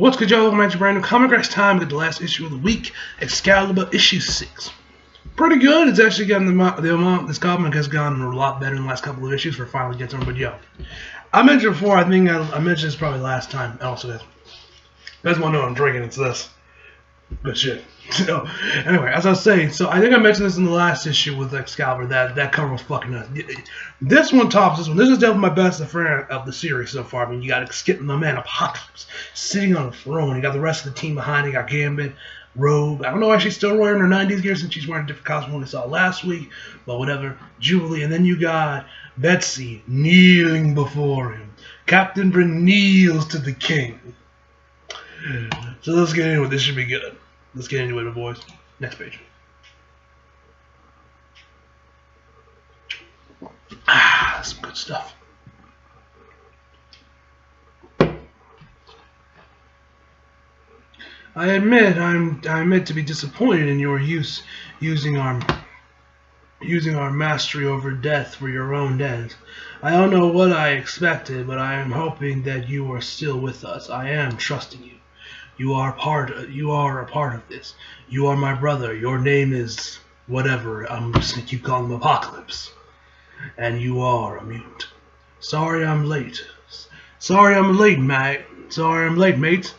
What's good, y'all? Welcome back to brand new Comic Grass time. We got the last issue of the week, Excalibur issue 6. Pretty good. It's actually gotten the amount. This comic has gone a lot better in the last couple of issues for finally getting something. But yo, I mentioned before. I think I mentioned this probably last time. Also, guys, you guys want to know what I'm drinking? It's this. Good shit. So, anyway, as I was saying, so I think I mentioned this in the last issue with Excalibur. That cover was fucking nuts. This one tops this one. This is definitely my best of the series so far. I mean, you got Skip, my man Apocalypse, sitting on a throne. You got the rest of the team behind. You got Gambit, Rogue. I don't know why she's still wearing her 90s gear since she's wearing a different costume than we saw last week. But whatever. Jubilee. And then you got Betsy kneeling before him. Captain Bryn kneels to the king. So let's get into it. This should be good. Let's get into it, boys. Next page. Some good stuff. I admit to be disappointed in your using our mastery over death for your own ends. I don't know what I expected, but I am hoping that you are still with us. I am trusting you. You are a part of this. You are my brother. Your name is whatever. I'm just gonna keep calling him Apocalypse. And you are a mutant. Sorry I'm late. Sorry I'm late, mate. Sorry I'm late, mate.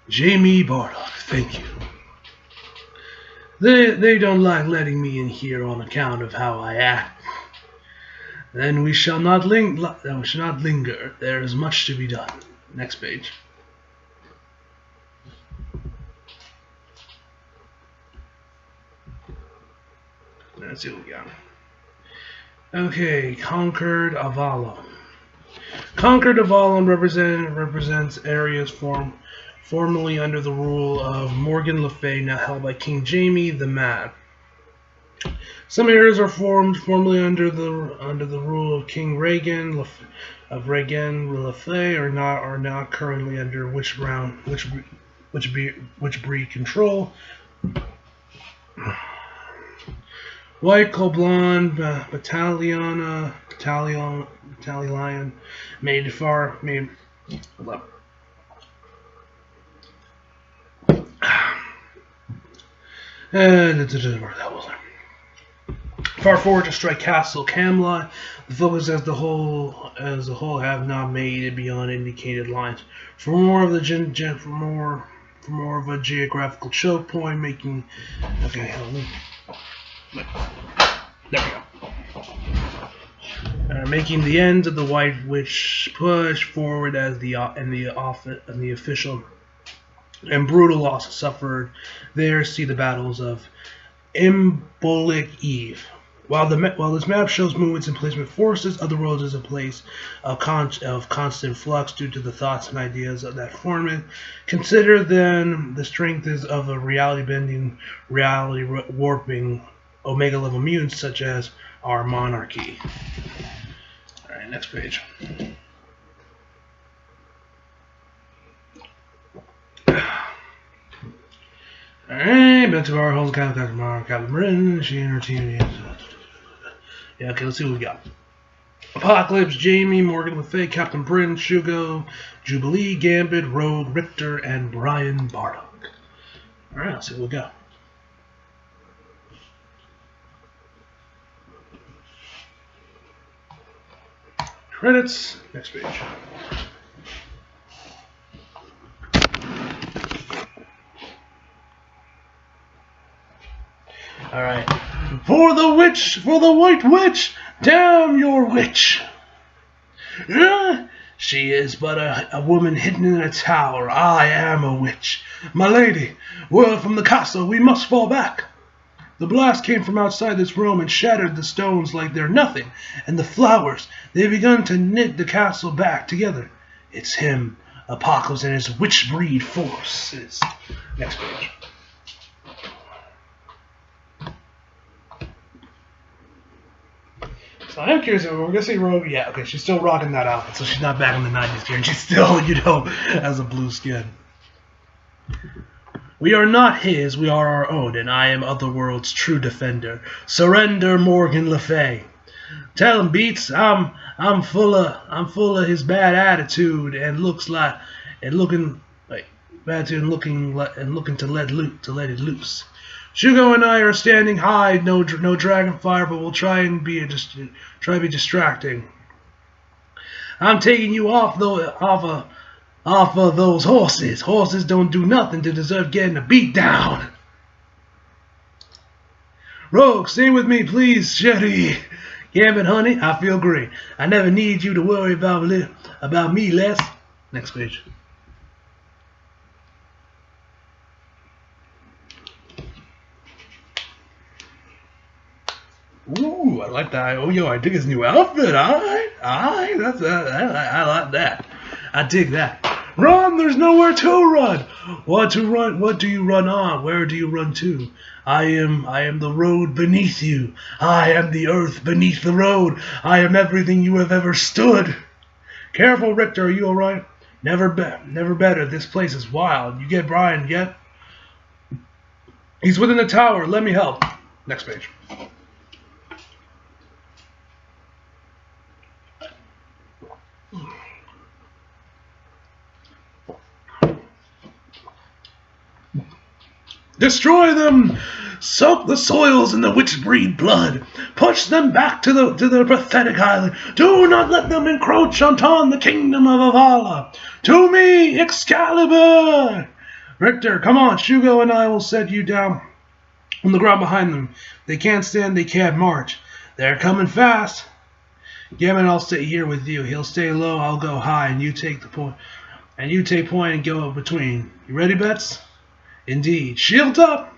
Jamie Bardock, thank you. They don't like letting me in here on account of how I act. Then we shall not linger. There is much to be done. Next page. Let's see what we got. Okay, Conquered Avalon. Conquered Avalon represents areas formerly under the rule of Morgan Le Fay, now held by King Jamie the Mad. Some areas are formerly under the rule of King Regan Le Fay are not currently under which breed control. White Coblon Battalion made far. Hold up. That was far forward to strike Castle Camelot. The focus as the whole have not made it beyond indicated lines. For more of a geographical choke point, making. Okay, hold on. There we go. Making the ends of the White Witch push forward as the official and brutal loss suffered there. See the battles of Embolic Eve. While this map shows movements and placement forces, Otherworlds is a place of constant flux due to the thoughts and ideas of that form it. Consider then the strength is of a reality-bending, reality-warping Omega level mutants such as our monarchy. Alright, next page. Alright, back to our whole Captain Bryn, she and her team. Yeah, okay, let's see what we got. Apocalypse, Jamie, Morgan Le Fay, Captain Bryn, Shugo, Jubilee, Gambit, Rogue, Richter, and Brian Bardock. Alright, let's see what we got. Credits, next page. Alright. For the White Witch, damn your witch! She is but a woman hidden in a tower. I am a witch. My lady, word from the castle, we must fall back. The blast came from outside this room and shattered the stones like they're nothing, and the flowers, they've begun to knit the castle back together. It's him, Apocalypse, and his witch breed forces. Next page. So I am curious, we're going to see Rogue. Yeah, okay, she's still rocking that outfit, so she's not back in the 90s gear, and she's still, has a blue skin. We are not his, we are our own, and I am Otherworld's true defender. Surrender, Morgan Le Fay. Tell him, Beats, I'm full of his bad attitude and looking attitude and looking to let it loose. Shugo and I are standing high, no dragon fire, but we'll try to be distracting. I'm taking you off of those horses. Horses don't do nothing to deserve getting a beat down. Rogue, stay with me, please, Sherry. Gambit, honey, I feel great. I never need you to worry about me less. Next page. Ooh, I like that. Oh, yo, I dig his new outfit. All right, I like that. I dig that. Run! There's nowhere to run. What to run? What do you run on? Where do you run to? I am the road beneath you. I am the earth beneath the road. I am everything you have ever stood. Careful, Richter. Are you all right? Never better. This place is wild. You get Brian yet? He's within the tower. Let me help. Next page. Destroy them! Soak the soils in the witch-breed blood! Push them back to their pathetic island! Do not let them encroach upon the kingdom of Avala! To me, Excalibur! Richter, come on, Shugo and I will set you down on the ground behind them. They can't stand, they can't march. They're coming fast. Gammon, I'll stay here with you. He'll stay low, I'll go high, and you take the point. And you take point and go between. You ready, Bets? Indeed. Shield up!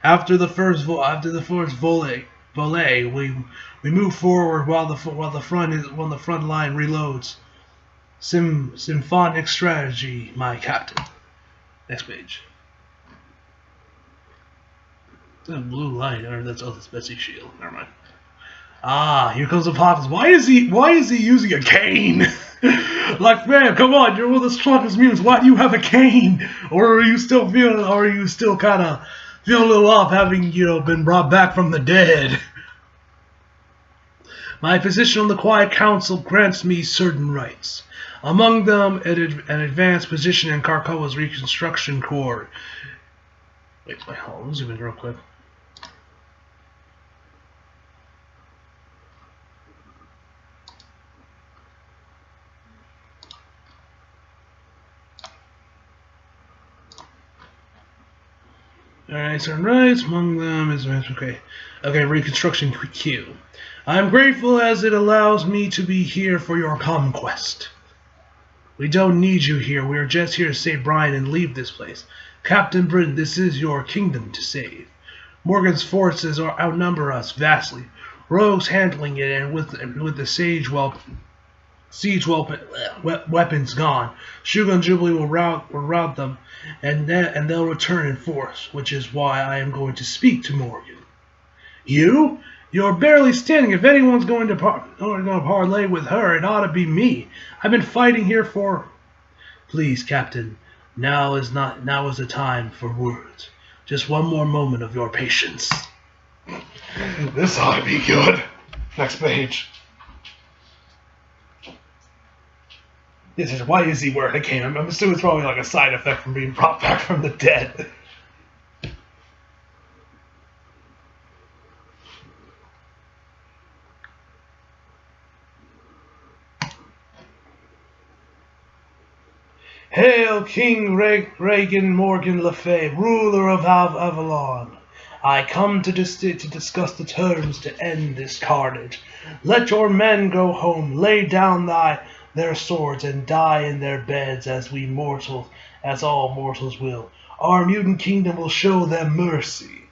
After the first volley, we move forward while the front line reloads. Symphonic strategy, my captain. Next page. That blue light, or that's Betsy's shield. Never mind. Ah, here comes the Apophis. Why is he using a cane? Like, man, come on, you're one of the strongest mutants. Why do you have a cane? Or are you still kind of feeling a little off, having been brought back from the dead? My position on the Quiet Council grants me certain rights. Among them, an advanced position in Krakoa's Reconstruction Corps. Wait, hold on, zoom in real quick. Alright, certain rights, among them is okay. Okay, Reconstruction Q. I am grateful as it allows me to be here for your conquest. We don't need you here. We are just here to save Brian and leave this place. Captain Britain, this is your kingdom to save. Morgan's forces outnumber us vastly. Rogue's handling it, and with the siege weapons gone, Shugo and Jubilee will rout them, and they'll return in force, which is why I am going to speak to Morgan. You? You're barely standing. If anyone's going to parlay with her, it ought to be me. I've been fighting here for... Please, Captain, now is the time for words. Just one more moment of your patience. This ought to be good. Next page. This is why is he wearing a cane? I'm assuming it's probably like a side effect from being brought back from the dead. Hail King Reagan Morgan Le Fay, ruler of Avalon. I come to discuss the terms to end this carnage. Let your men go home, lay down their swords, and die in their beds as all mortals will. Our mutant kingdom will show them mercy.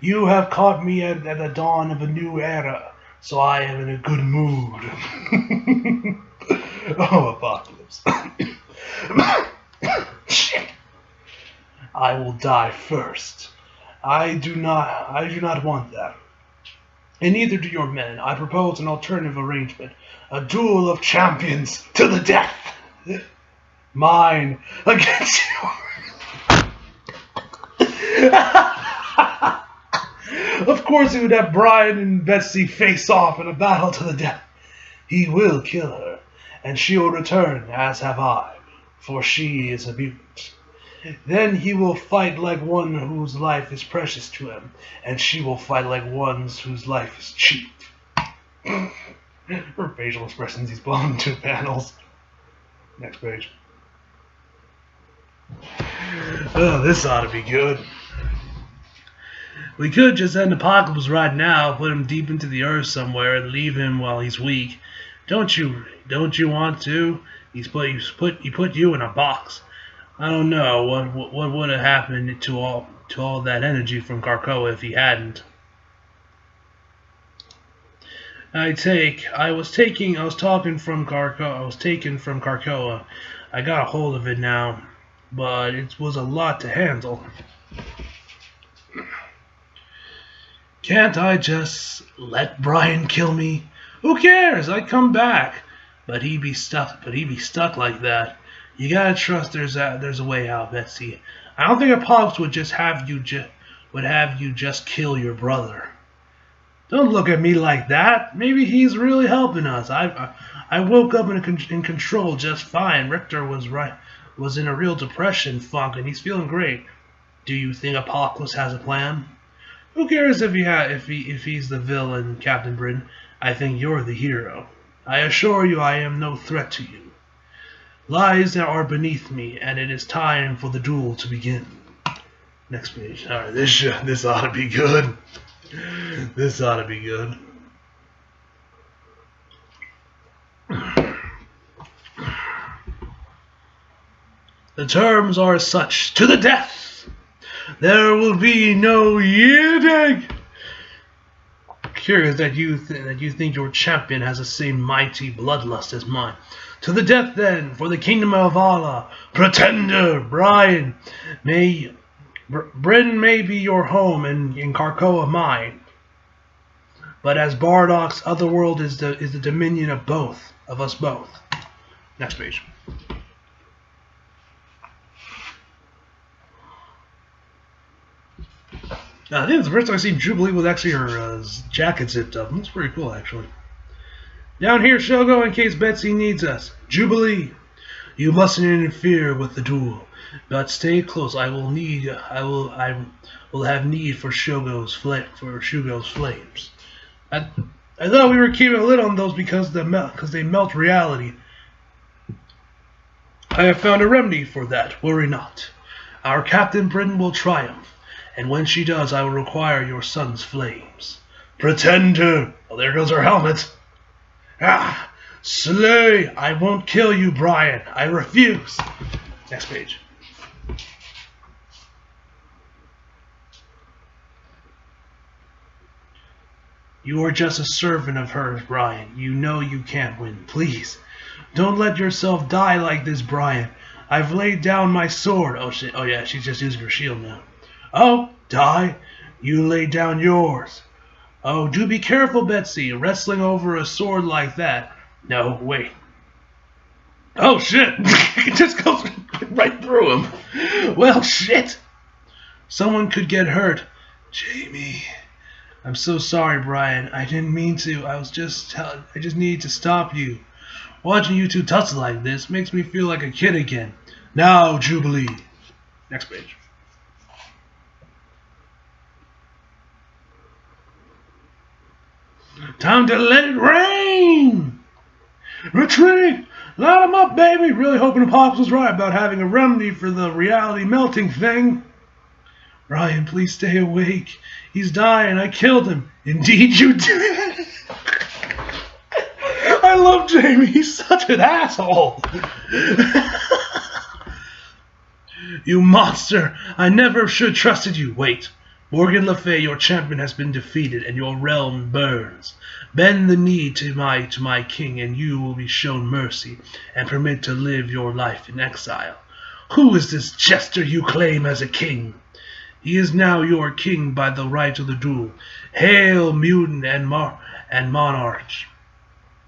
You have caught me at the dawn of a new era, so I am in a good mood. Oh, Apocalypse. Shit. I will die first. I do not want that. And neither do your men. I propose an alternative arrangement. A duel of champions to the death. Mine against yours. Of course he would have Brian and Betsy face off in a battle to the death. He will kill her, and she will return, as have I, for she is a mutant. Then he will fight like one whose life is precious to him, and she will fight like one whose life is cheap. Her facial expressions, he's blown into panels. Next page. Oh, this ought to be good. We could just end Apocalypse right now, put him deep into the earth somewhere, and leave him while he's weak. Don't you want to? He put you in a box. I don't know what would have happened to all that energy from Krakoa if he hadn't. I was taken from Krakoa. I got a hold of it now, but it was a lot to handle. Can't I just let Brian kill me? Who cares? I'd come back. But he'd be stuck like that. You gotta trust there's a way out, Betsy. I don't think Apocalypse would just have you just kill your brother. Don't look at me like that. Maybe he's really helping us. I woke up in control just fine. Richter was in a real depression funk, and he's feeling great. Do you think Apocalypse has a plan? Who cares if he's the villain, Captain Britain? I think you're the hero. I assure you I am no threat to you. Lies are beneath me, and it is time for the duel to begin. Next page. Alright, this ought to be good. This ought to be good. The terms are such. To the death! There will be no yielding! Curious that you think your champion has the same mighty bloodlust as mine. To the death, then, for the kingdom of Allah, Pretender Brian. Britain may be your home, and in Krakoa mine. But as Bardock's otherworld is the dominion of us both. Next page. I think it's the first time I've seen Jubilee with actually her jacket zipped up. That's pretty cool, actually. Down here, Shogo, in case Betsy needs us. Jubilee, you mustn't interfere with the duel, but stay close. I will have need for Shugo's flames. I thought we were keeping a lid on those because they melt reality. I have found a remedy for that. Worry not. Our Captain Britain will triumph. And when she does, I will require your son's flames. Pretender! Oh, there goes her helmet. Ah! Slay! I won't kill you, Brian. I refuse. Next page. You are just a servant of hers, Brian. You know you can't win. Please, don't let yourself die like this, Brian. I've laid down my sword. Oh, shit. Oh, yeah, she's just using her shield now. Oh, die? You lay down yours. Oh, do be careful, Betsy, wrestling over a sword like that. No, wait. Oh, shit. It just goes right through him. Well, shit. Someone could get hurt. Jamie. I'm so sorry, Brian. I didn't mean to. I just needed to stop you. Watching you two tussle like this makes me feel like a kid again. Now, Jubilee. Next page. Time to let it rain! Retreat! Light 'em up, baby! Really hoping Apocalypse was right about having a remedy for the reality melting thing. Brian, please stay awake. He's dying. I killed him. Indeed you did. I love Jamie. He's such an asshole. You monster. I never should have trusted you. Wait. Morgan Le Fay, your champion has been defeated, and your realm burns. Bend the knee to my king, and you will be shown mercy, and permit to live your life in exile. Who is this jester you claim as a king? He is now your king by the right of the duel. Hail, mutant and monarch.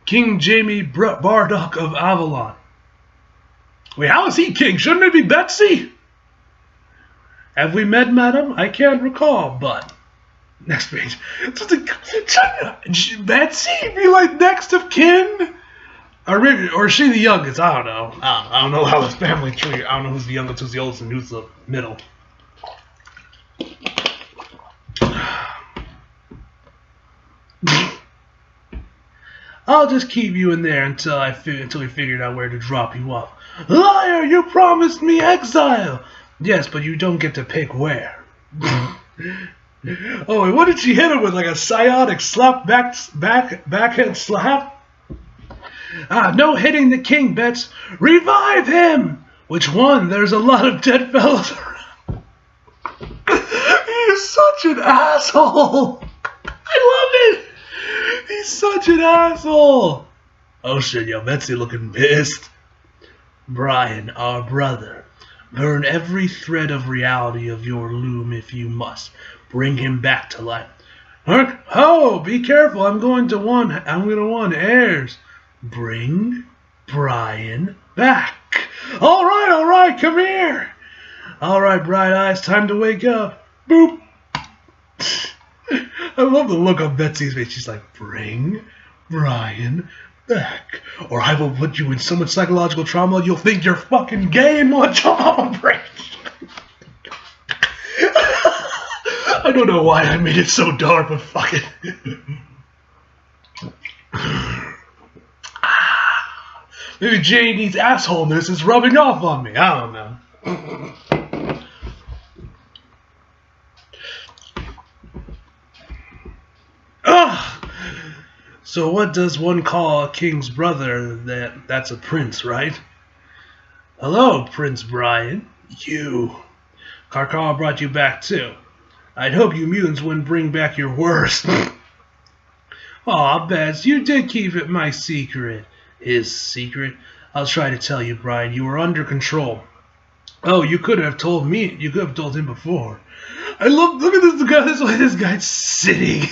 King Jamie Bardock of Avalon. Wait, how is he king? Shouldn't it be Betsy? Have we met, madam? I can't recall, but... Next page. Betsy? Be like next of kin? Or is she the youngest? I don't know. I don't know how this family tree. I don't know who's the youngest, who's the oldest, and who's the middle. I'll just keep you in there until we figured out where to drop you off. Liar! You promised me exile. Yes, but you don't get to pick where. Oh, and what did she hit him with? Like a psionic slap, backhand slap? No hitting the king, Bets. Revive him! Which one? There's a lot of dead fellows around. He's such an asshole. I love it. He's such an asshole. Oh shit, yo, Betsy looking pissed. Brian, our brother. Burn every thread of reality of your loom if you must. Bring him back to life. Oh, be careful. I'm going to want heirs. Bring Brian back. All right, come here. All right, Bright Eyes, time to wake up. Boop. I love the look on Betsy's face. She's like, bring Brian back, or I will put you in so much psychological trauma you'll think you're fucking gay and want your mama break. I don't know why I made it so dark, but fuck it. Maybe JD's assholeness is rubbing off on me. I don't know. So what does one call a king's brother? That's a prince, right? Hello, Prince Brian. You. Karkar brought you back too. I'd hope you mutants wouldn't bring back your worst. Aw, Bess, you did keep it my secret. His secret? I'll try to tell you, Brian. You were under control. Oh, you could have told me. You could have told him before. Look at this guy. This way this guy's sitting.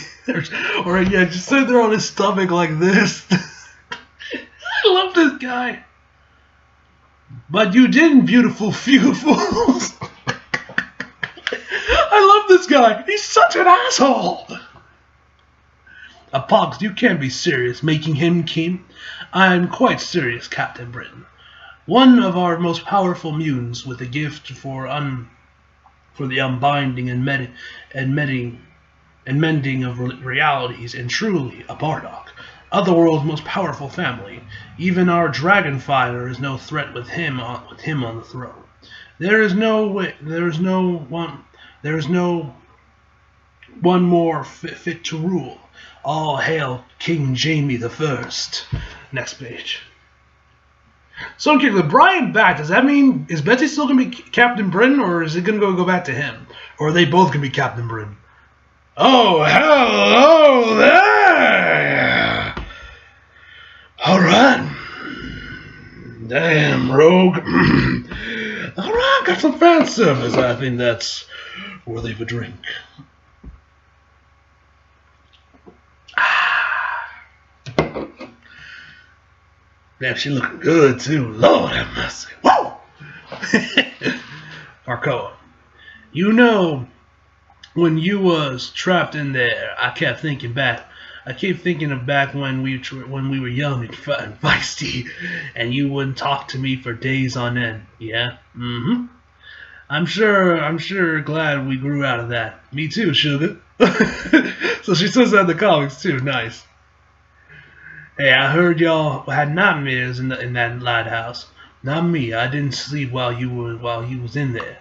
Or yeah, just sitting there on his stomach like this. I love this guy. But you didn't, beautiful few fools. I love this guy. He's such an asshole. Pox, you can't be serious, making him king. I'm quite serious, Captain Britain. One of our most powerful mutants with a gift for the unbinding and mending of realities, and truly a Bardock. Otherworld's most powerful family. Even our Dragonfire is no threat with him on the throne. There is no one more fit to rule. All hail King Jaime the First. Next page. So okay, with Brian back, does that mean is Betsy still gonna be Captain Britain, or is it gonna go back to him, or are they both gonna be Captain Britain? Oh, hello there! Alright. Damn, Rogue. Alright, got some fan service. I think that's worthy of a drink. Damn, she looking good, too. Lord have mercy. Whoa! Arcoa. You know, when you was trapped in there, I kept thinking back. I keep thinking of back when we were young and feisty, and you wouldn't talk to me for days on end. Yeah? Mm-hmm. I'm sure glad we grew out of that. Me too, sugar. So she says that in the comics too. Nice. Hey, I heard y'all had nightmares in that lighthouse. Not me. I didn't sleep while you was in there.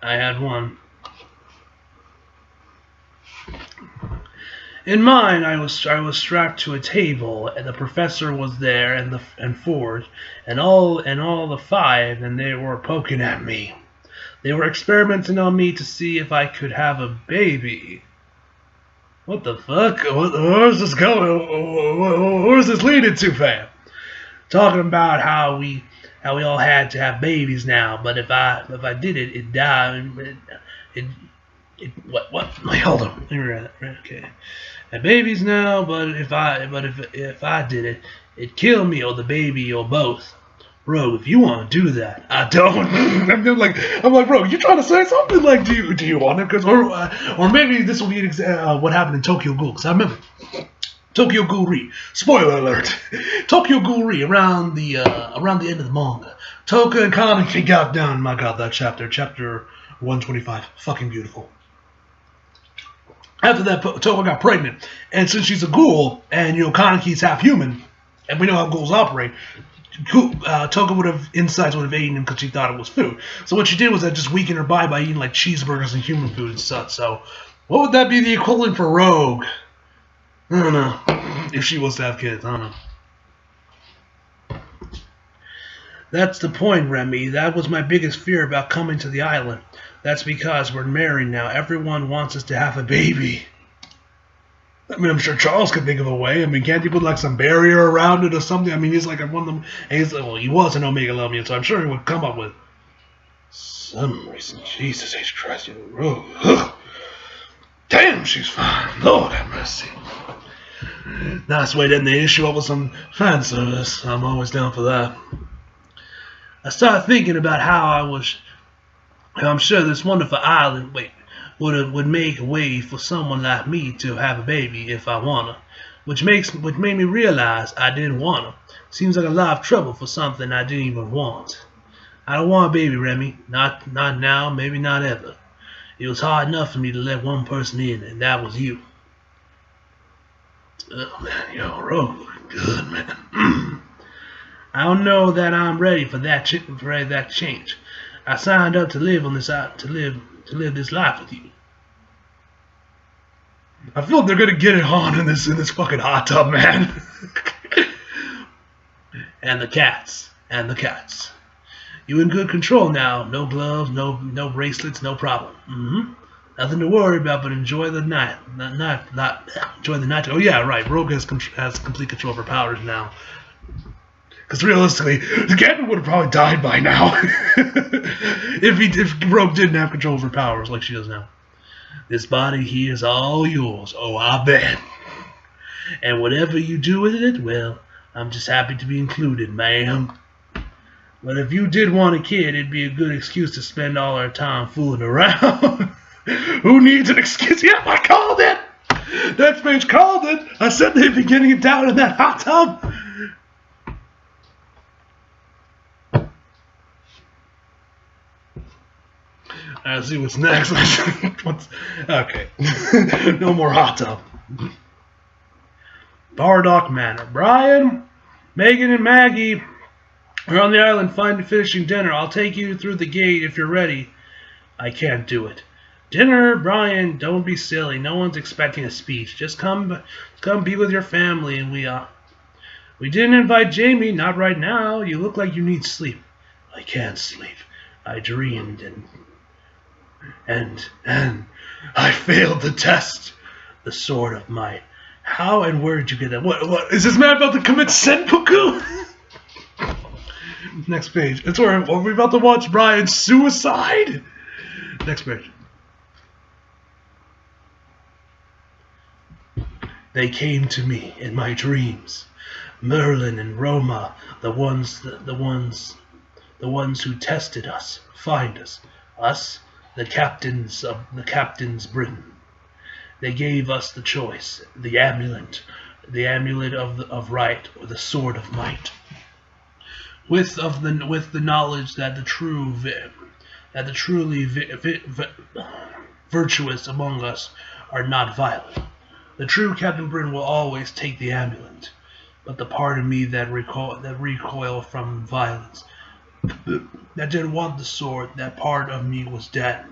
I had one. In mine, I was strapped to a table, and the professor was there, and Ford, and all the five, and they were poking at me. They were experimenting on me to see if I could have a baby. What the fuck? Where's this going? Where's this leading to, fam? Talking about how we all had to have babies now, but if I did it, it'd die. What? Wait, hold on. Okay. Have babies now, but if I did it, it'd kill me or the baby or both. Bro, if you want to do that, I don't. I'm like, bro, you trying to say something? Like, do you want it? Or maybe this will be what happened in Tokyo Ghoul. Because I remember Tokyo Ghoul-Ri. Spoiler alert. Tokyo Ghoul-Ri around the end of the manga. Toka and Kaneki got down. My God, that chapter 125, fucking beautiful. After that, Toka got pregnant, and since she's a ghoul, and Kaneki's half human, and we know how ghouls operate, Toka insides would have eaten him because she thought it was food. So what she did was that just weakened her by eating like cheeseburgers and human food and such. So what would that be the equivalent for Rogue? I don't know. If she was to have kids, I don't know. That's the point, Remy. That was my biggest fear about coming to the island. That's because we're married now. Everyone wants us to have a baby. I mean, I'm sure Charles could think of a way. I mean, can't he put like some barrier around it or something? I mean, he's like one of them. And he's like, well, he was an Omega Lomian, so I'm sure he would come up with some reason. Jesus H. Christ, damn, she's fine. Lord have mercy. Nice way to end the issue up with some fan service. I'm always down for that. I started thinking about how I'm sure this wonderful island would make a way for someone like me to have a baby if I wanna, which made me realize I didn't wanna. Seems like a lot of trouble for something I didn't even want. I don't want a baby, Remy. Not now, maybe not ever. It was hard enough for me to let one person in, and that was you. Oh man, Rogue looking good, man. I don't know that I'm ready for that change. I signed up to live on this to live this life with you. I feel like they're gonna get it on in this fucking hot tub, man. And the cats. You in good control now. No gloves, no bracelets, no problem. Nothing to worry about, but enjoy the night. Enjoy the night. Oh yeah, right. Rogue has complete control of her powers now. Because realistically, the Captain would have probably died by now if Rogue didn't have control of her powers like she does now. This body here is all yours. Oh, I bet. And whatever you do with it, well, I'm just happy to be included, ma'am. But if you did want a kid, it'd be a good excuse to spend all our time fooling around. Who needs an excuse? Yeah, I called it. Next page called it. I said they'd be getting it down in that hot tub. Alright, let's see what's next. Okay. No more hot tub. Bardock Manor. Brian, Megan, and Maggie are on the island finishing dinner. I'll take you through the gate if you're ready. I can't do it. Dinner, Brian, don't be silly. No one's expecting a speech. Just come be with your family, and we didn't invite Jamie, not right now. You look like you need sleep. I can't sleep. I dreamed and I failed the test. The sword of might. How and where did you get that? What is this man about to commit seppuku? Next page. That's where we're about to watch Brian's suicide. Next page. They came to me in my dreams. Merlin and Roma, the ones who tested us, find us. Us, the captains Britain. They gave us the choice, the amulet of right, or the sword of might. With the knowledge that the truly virtuous among us are not violent. The true Captain Britain will always take the amulet, but the part of me that recoil from violence, that didn't want the sword, that part of me was dead.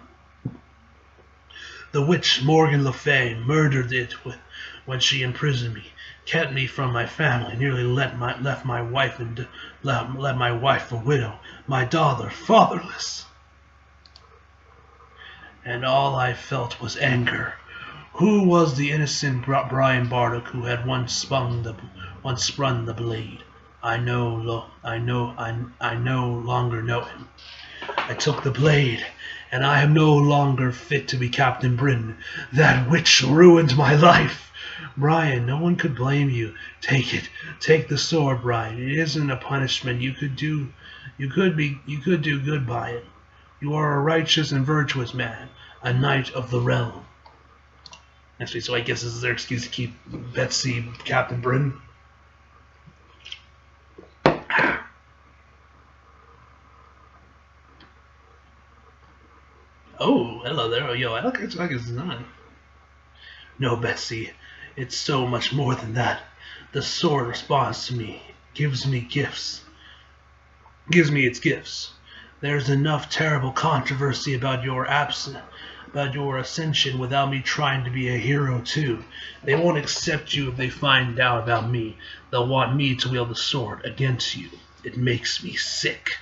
The witch Morgan Le Fay murdered it when she imprisoned me, kept me from my family, nearly left my wife a widow, my daughter fatherless. And all I felt was anger. Who was the innocent Brian Bardock who had once sprung the blade? I no longer know him. I took the blade, and I am no longer fit to be Captain Britain. That witch ruined my life. Brian, no one could blame you. Take it. Take the sword, Brian. It isn't a punishment. You could do good by it. You are a righteous and virtuous man, a knight of the realm. Actually, so I guess this is their excuse to keep Betsy Captain Britain. Oh, hello there. Oh, yo, I like his design. No, Betsy, it's so much more than that. The sword responds to me, gives me gifts. Gives me its gifts. There's enough terrible controversy about your ascension without me trying to be a hero too. They won't accept you if they find out about me. They'll want me to wield the sword against you. It makes me sick.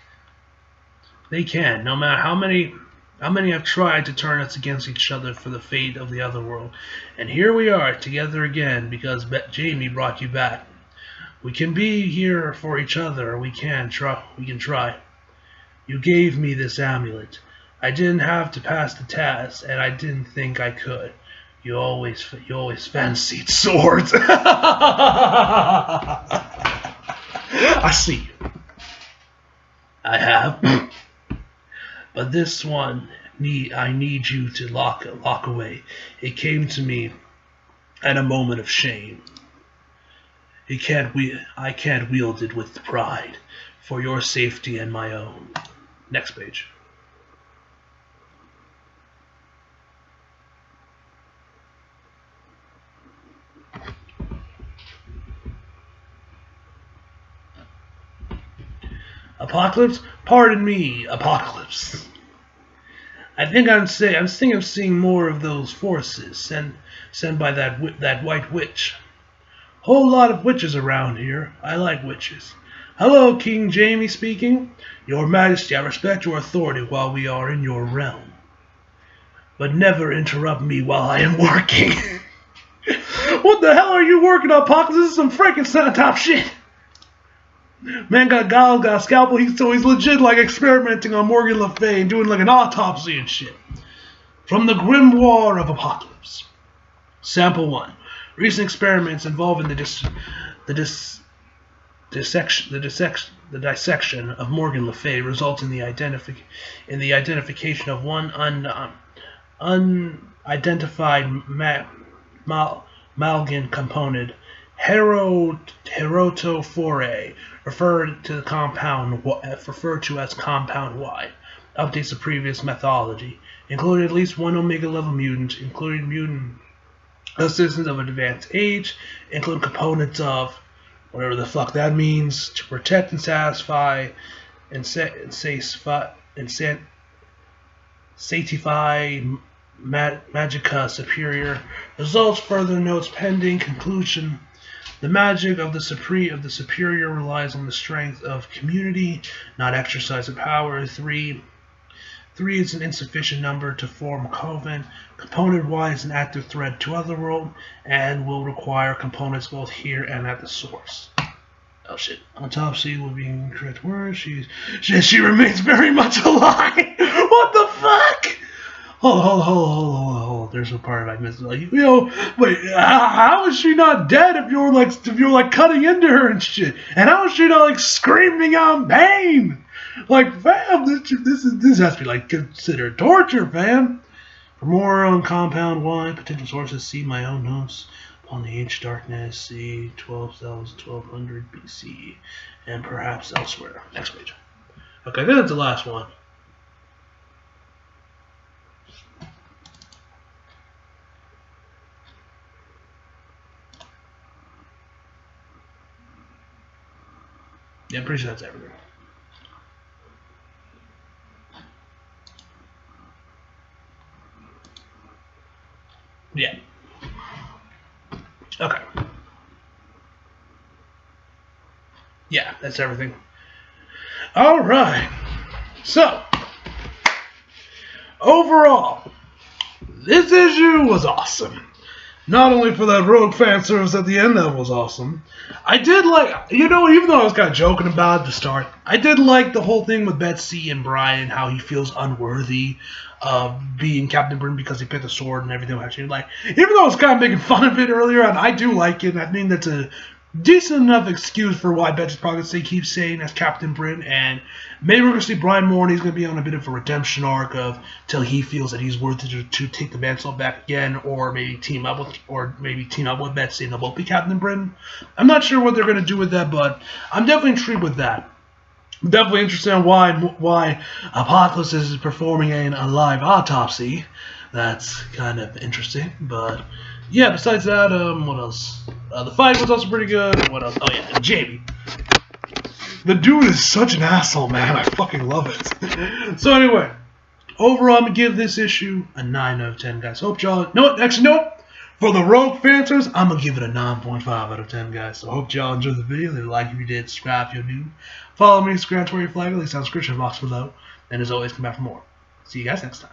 They can, no matter how many have tried to turn us against each other for the fate of the other world. And here we are, together again, because Jamie brought you back. We can be here for each other, or we can try. You gave me this amulet. I didn't have to pass the test, and I didn't think I could. You always fancied swords. I see. I have. But this one, I need you to lock away. It came to me at a moment of shame. I can't wield it with pride, for your safety and my own. Next page. Apocalypse? Pardon me, Apocalypse. I think I'm thinking of seeing more of those forces sent by that white witch. Whole lot of witches around here. I like witches. Hello, King Jamie speaking. Your Majesty, I respect your authority while we are in your realm. But never interrupt me while I am working. What the hell are you working on, Apocalypse? This is some Frankenstein top shit. Man got got a scalpel, he's legit like experimenting on Morgan Le Fay and doing like an autopsy and shit. From the Grimoire of Apocalypse. Sample 1. Recent experiments involving the dissection of Morgan Le Fay result in the identification of one unidentified Malgan component, Herotophore, referred to as Compound Y. Updates the previous methodology, including at least one Omega level mutant, including mutant assistants of advanced age, including components of whatever the fuck that means, to protect and satisfy and satisfy Magica Superior. Results further notes pending conclusion. The magic of the Superior relies on the strength of community, not exercise of power. 3 is an insufficient number to form a coven. Component Y is an active threat to Otherworld and will require components both here and at the source. Oh shit. Autopsy will be the correct word. She remains very much alive. What the fuck? Hold. There's a part I missed. Like, wait, how is she not dead if you're like cutting into her and shit? And how is she not like screaming out in pain? Like, fam, this has to be like considered torture, fam. For more on Compound Y, potential sources, see my own notes on the Ancient Darkness, see 1200 BC, and perhaps elsewhere. Next page. Okay, I think that's the last one. Yeah, I'm pretty sure that's everything. Yeah. Okay. Yeah, that's everything. All right. So, overall, this issue was awesome. Not only for that rogue fan service at the end that was awesome. I did like, even though I was kind of joking about it at the start, I did like the whole thing with Betsy and Brian, how he feels unworthy of being Captain Britain because he picked a sword and everything. Actually, like, even though I was kind of making fun of it earlier, and I do like it, I think that's a decent enough excuse for why Betches probably going to keep saying as Captain Britain, and maybe we're going to see Brian Moore, and he's going to be on a bit of a redemption arc of till he feels that he's worthy to take the mantle back again, or maybe team up with Betsy and they'll both be Captain Britain. I'm not sure what they're going to do with that, but I'm definitely intrigued with that. I'm definitely interested in why Apocalypse is performing a live autopsy. That's kind of interesting, but yeah, besides that, what else? The fight was also pretty good. What else? Oh yeah, and Jamie. The dude is such an asshole, man. I fucking love it. So anyway, overall, I'm going to give this issue a 9 out of 10, guys. Hope y'all... No. For the Rogue Phantoms, I'm going to give it a 9.5 out of 10, guys. So hope y'all enjoyed the video. Leave a like if you did. Subscribe if you're new. Follow me, subscribe to your flag. At least on the description box below. And as always, come back for more. See you guys next time.